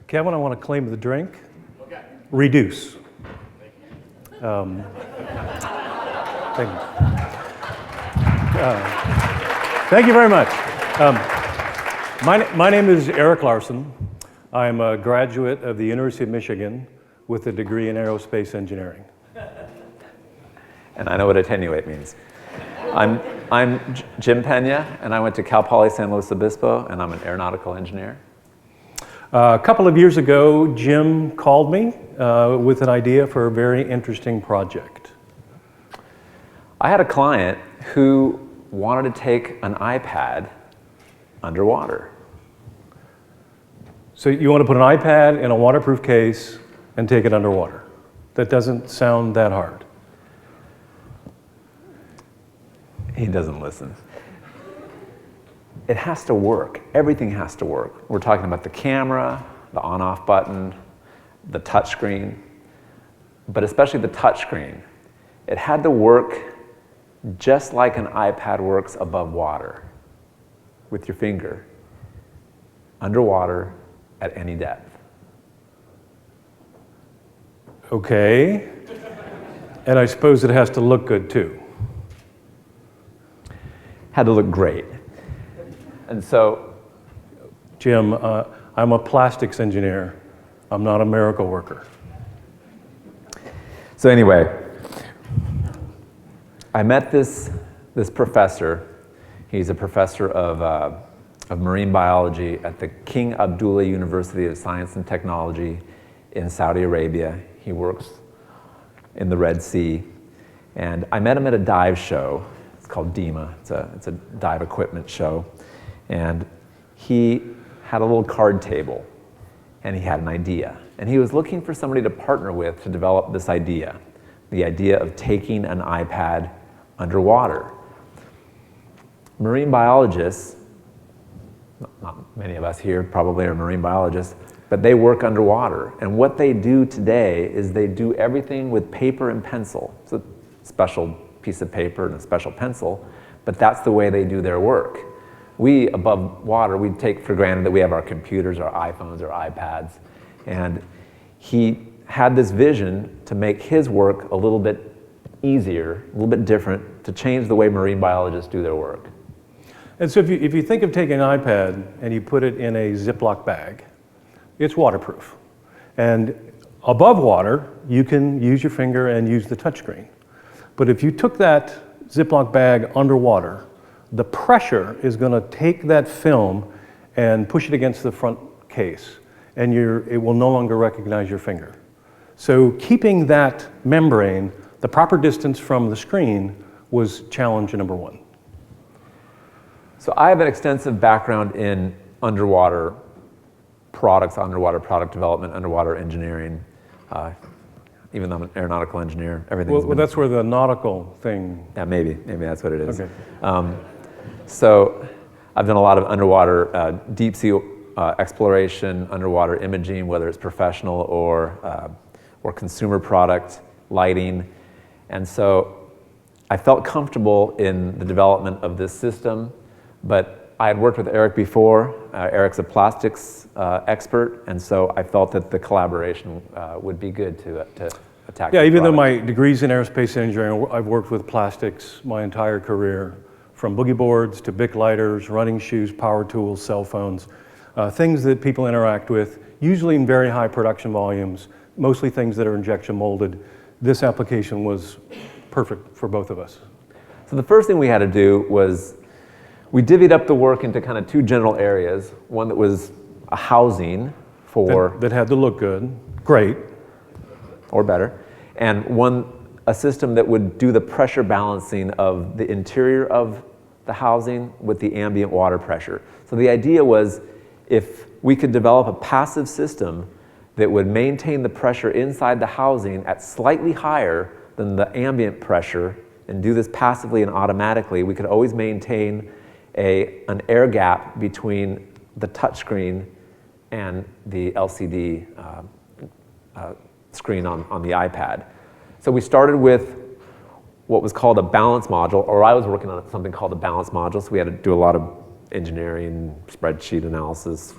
Kevin, I want to claim the drink. Okay. Reduce. Thank you. Thank you very much. My name is Erik Larsen. I'm a graduate of the University of Michigan with a degree in aerospace engineering. And I know what attenuate means. I'm Jim Pena, and I went to Cal Poly San Luis Obispo, and I'm an aeronautical engineer. A couple of years ago, Jim called me with an idea for a very interesting project. I had a client who wanted to take an iPad underwater. So you want to put an iPad in a waterproof case and take it underwater. That doesn't sound that hard. He doesn't listen. It has to work. Everything has to work. We're talking about the camera, the on-off button, the touch screen, but especially the touch screen. It had to work just like an iPad works above water, with your finger, underwater at any depth. Okay. And I suppose it has to look good too. Had to look great. And so, Jim, I'm a plastics engineer. I'm not a miracle worker. So anyway, I met this professor. He's a professor of marine biology at the King Abdullah University of Science and Technology in Saudi Arabia. He works in the Red Sea. And I met him at a dive show. It's called DEMA. It's a dive equipment show. And he had a little card table, and he had an idea. And he was looking for somebody to partner with to develop this idea, the idea of taking an iPad underwater. Marine biologists, not many of us here probably are marine biologists, but they work underwater. And what they do today is they do everything with paper and pencil. It's a special piece of paper and a special pencil, but that's the way they do their work. We, above water, we take for granted that we have our computers, our iPhones, our iPads. And he had this vision to make his work a little bit easier, a little bit different, to change the way marine biologists do their work. And so if you think of taking an iPad and you put it in a Ziploc bag, it's waterproof. And above water, you can use your finger and use the touchscreen. But if you took that Ziploc bag underwater, the pressure is going to take that film and push it against the front case, and it will no longer recognize your finger. So keeping that membrane the proper distance from the screen was challenge number one. So I have an extensive background in underwater products, underwater product development, underwater engineering. Even though I'm an aeronautical engineer, everything's well, that's where the nautical thing... Yeah, maybe that's what it is. Okay. So I've done a lot of underwater deep sea exploration, underwater imaging, whether it's professional or consumer product, lighting. And so I felt comfortable in the development of this system, but I had worked with Erik before. Erik's a plastics expert, and so I felt that the collaboration would be good to attack. Yeah, even though my degree's in aerospace engineering, I've worked with plastics my entire career, from boogie boards to Bic lighters, running shoes, power tools, cell phones, things that people interact with, usually in very high production volumes, mostly things that are injection molded. This application was perfect for both of us. So the first thing we had to do was we divvied up the work into kind of two general areas. One that was a housing for... That had to look good, great. Or better. And a system that would do the pressure balancing of the interior of the housing with the ambient water pressure. So the idea was if we could develop a passive system that would maintain the pressure inside the housing at slightly higher than the ambient pressure and do this passively and automatically, we could always maintain an air gap between the touchscreen and the LCD screen on the iPad. So we started with what was called a balance module, or I was working on something called a balance module, so we had to do a lot of engineering, spreadsheet analysis,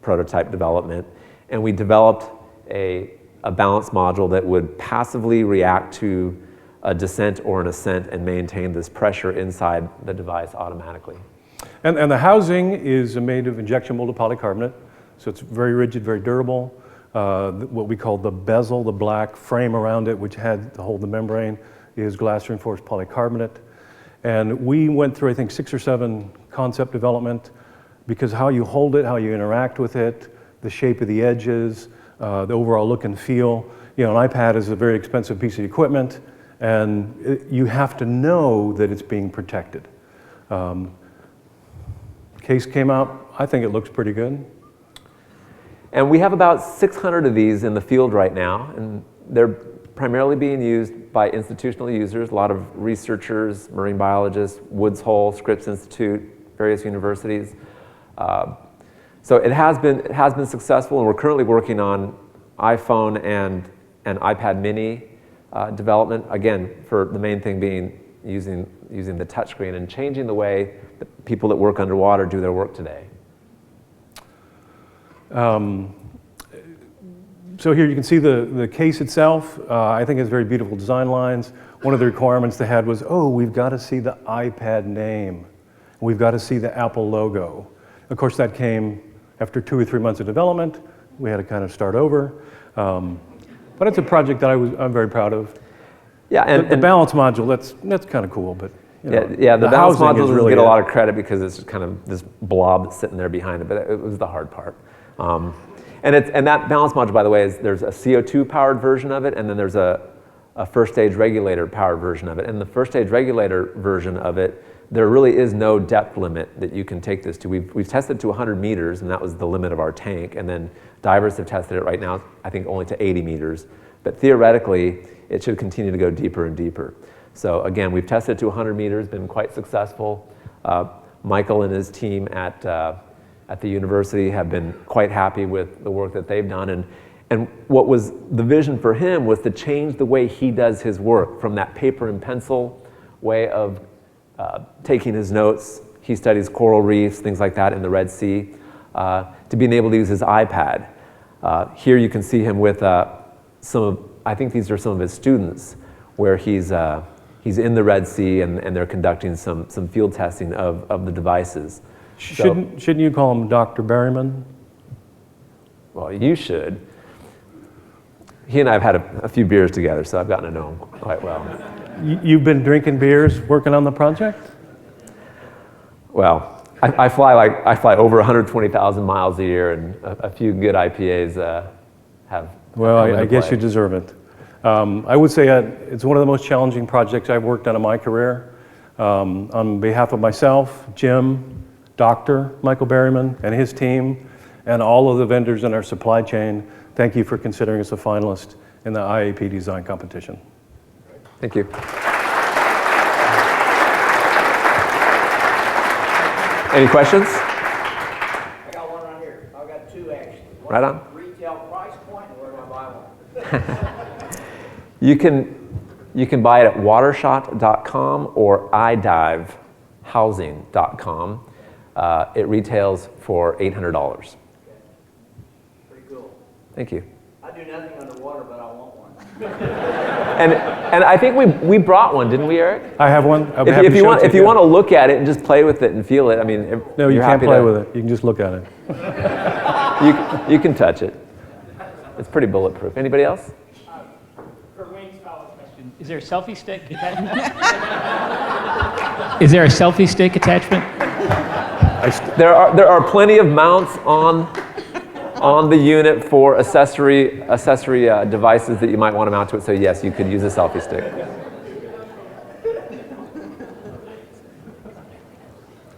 prototype development, and we developed a balance module that would passively react to a descent or an ascent and maintain this pressure inside the device automatically. And the housing is made of injection molded polycarbonate, so it's very rigid, very durable. What we call the bezel, the black frame around it, which had to hold the membrane, is glass reinforced polycarbonate. And we went through, I think, 6 or 7 concept development, because how you hold it, how you interact with it, the shape of the edges, the overall look and feel. You know, an iPad is a very expensive piece of equipment, and you have to know that it's being protected. Case came out, I think it looks pretty good. And we have about 600 of these in the field right now, and they're primarily being used by institutional users, a lot of researchers, marine biologists, Woods Hole, Scripps Institute, various universities. So it has been successful, and we're currently working on iPhone and iPad mini development, again, for the main thing being using the touchscreen and changing the way that people that work underwater do their work today. So here you can see the case itself. I think it has very beautiful design lines. One of the requirements they had was, oh, we've got to see the iPad name. We've got to see the Apple logo. Of course, that came after 2 or 3 months of development. We had to kind of start over. But it's a project that I'm very proud of. Yeah, and the balance module, that's kind of cool, but you know, the balance module doesn't really get a lot of credit because it's kind of this blob that's sitting there behind it, but it was the hard part. And that balance module, by the way, there's a CO2 powered version of it, and then there's a first stage regulator powered version of it. And the first stage regulator version of it, there really is no depth limit that you can take this to. We've tested to 100 meters, and that was the limit of our tank. And then divers have tested it right now, I think only to 80 meters. But theoretically, it should continue to go deeper and deeper. So again, we've tested it to 100 meters, been quite successful. Michael and his team at the university have been quite happy with the work that they've done. And what was the vision for him was to change the way he does his work from that paper and pencil way of taking his notes. He studies coral reefs, things like that in the Red Sea, to being able to use his iPad. Here you can see him with I think these are some of his students, where he's in the Red Sea and they're conducting some field testing of the devices. Shouldn't you call him Dr. Berumen? Well, you should. He and I have had a few beers together, so I've gotten to know him quite well. You've been drinking beers working on the project? Well, I fly over 120,000 miles a year, and a few good IPAs have. Well, I guess you deserve it. I would say it's one of the most challenging projects I've worked on in my career. On behalf of myself, Jim, Dr. Michael Berumen, and his team, and all of the vendors in our supply chain, thank you for considering us a finalist in the IAPD design competition. Thank you. Any questions? I got one right here. I've got 2 actually. What's Right on. the retail price point, and where do I buy one? You can buy it at watershot.com or iDivehousing.com. It retails for $800. Pretty cool. Thank you. I do nothing underwater, but I want one. And I think we brought one, didn't we, Eric? I have one. If you want to look at it and just play with it and feel it, I mean, No, you can't play with it. You can just look at it. You can touch it. It's pretty bulletproof. Anybody else? For Wayne's follow-up question, is there a selfie stick attachment? Is there a selfie stick attachment? There are plenty of mounts on the unit for accessory devices that you might want to mount to it. So yes, you could use a selfie stick.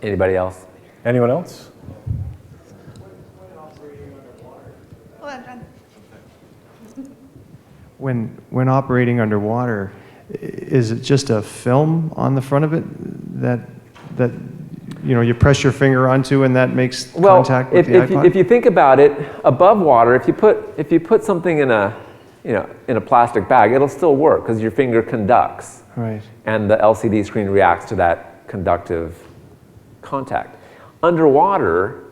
Anybody else? Anyone else? When operating underwater, is it just a film on the front of it that you press your finger onto and that makes contact with the iPod? If you think about it, above water, if you put something in a plastic bag, it'll still work because your finger conducts, Right. and the LCD screen reacts to that conductive contact. Underwater,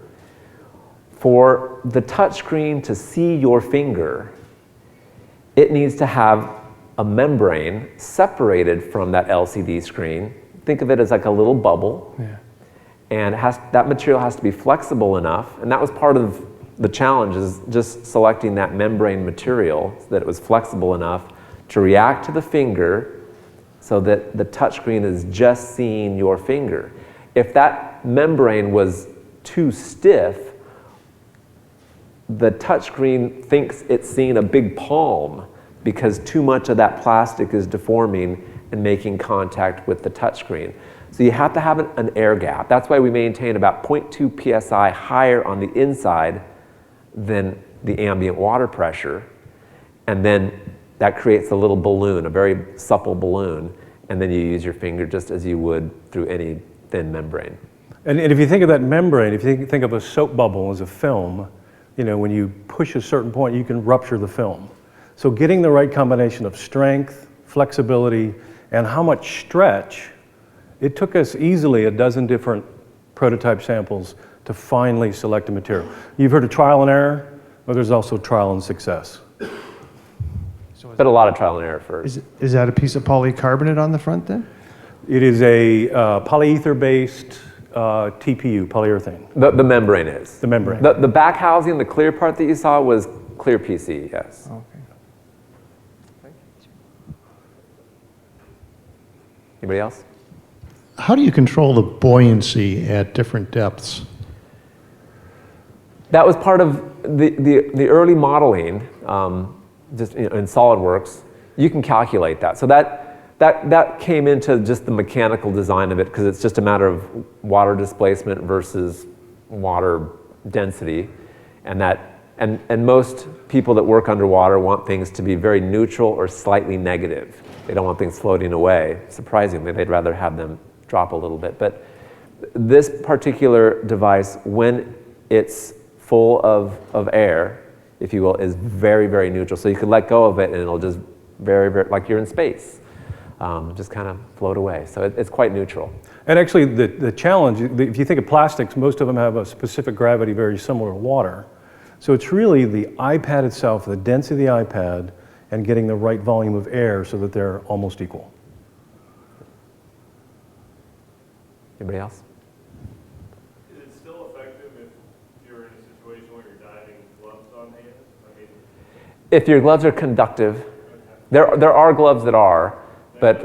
for the touchscreen to see your finger, it needs to have a membrane separated from that LCD screen. Think of it as like a little bubble. Yeah. And that material has to be flexible enough, and that was part of the challenge, is just selecting that membrane material so that it was flexible enough to react to the finger so that the touchscreen is just seeing your finger. If that membrane was too stiff, the touchscreen thinks it's seeing a big palm because too much of that plastic is deforming and making contact with the touchscreen. So you have to have an air gap. That's why we maintain about 0.2 psi higher on the inside than the ambient water pressure. And then that creates a little balloon, a very supple balloon. And then you use your finger just as you would through any thin membrane. And if you think of that membrane, if you think of a soap bubble as a film, you know, when you push a certain point, you can rupture the film. So getting the right combination of strength, flexibility, and how much stretch, it took us easily a dozen different prototype samples to finally select a material. You've heard of trial and error, but there's also trial and success. But a lot of trial and error first. Is that a piece of polycarbonate on the front then? It is a polyether-based TPU, polyurethane. The membrane is. The membrane. The back housing, the clear part that you saw was clear PC, yes. Okay. Anybody else? How do you control the buoyancy at different depths? That was part of the early modeling, just in SolidWorks. You can calculate that. So that came into just the mechanical design of it, because it's just a matter of water displacement versus water density, and most people that work underwater want things to be very neutral or slightly negative. They don't want things floating away. Surprisingly, they'd rather have them drop a little bit. But this particular device, when it's full of air, if you will, is very, very neutral. So you can let go of it and it'll just very, very, like you're in space, just kind of float away. So it's quite neutral. And actually the challenge, if you think of plastics, most of them have a specific gravity very similar to water. So it's really the iPad itself, the density of the iPad, and getting the right volume of air so that they're almost equal. Anybody else? Is it still effective if you're in a situation where you're diving gloves on hands? I mean, If your gloves are conductive, there are gloves that are, but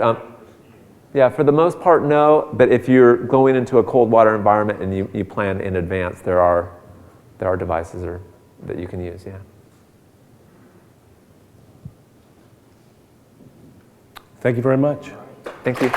yeah, for the most part, no. But if you're going into a cold water environment and you plan in advance, there are devices that you can use. Yeah. Thank you very much. Thank you.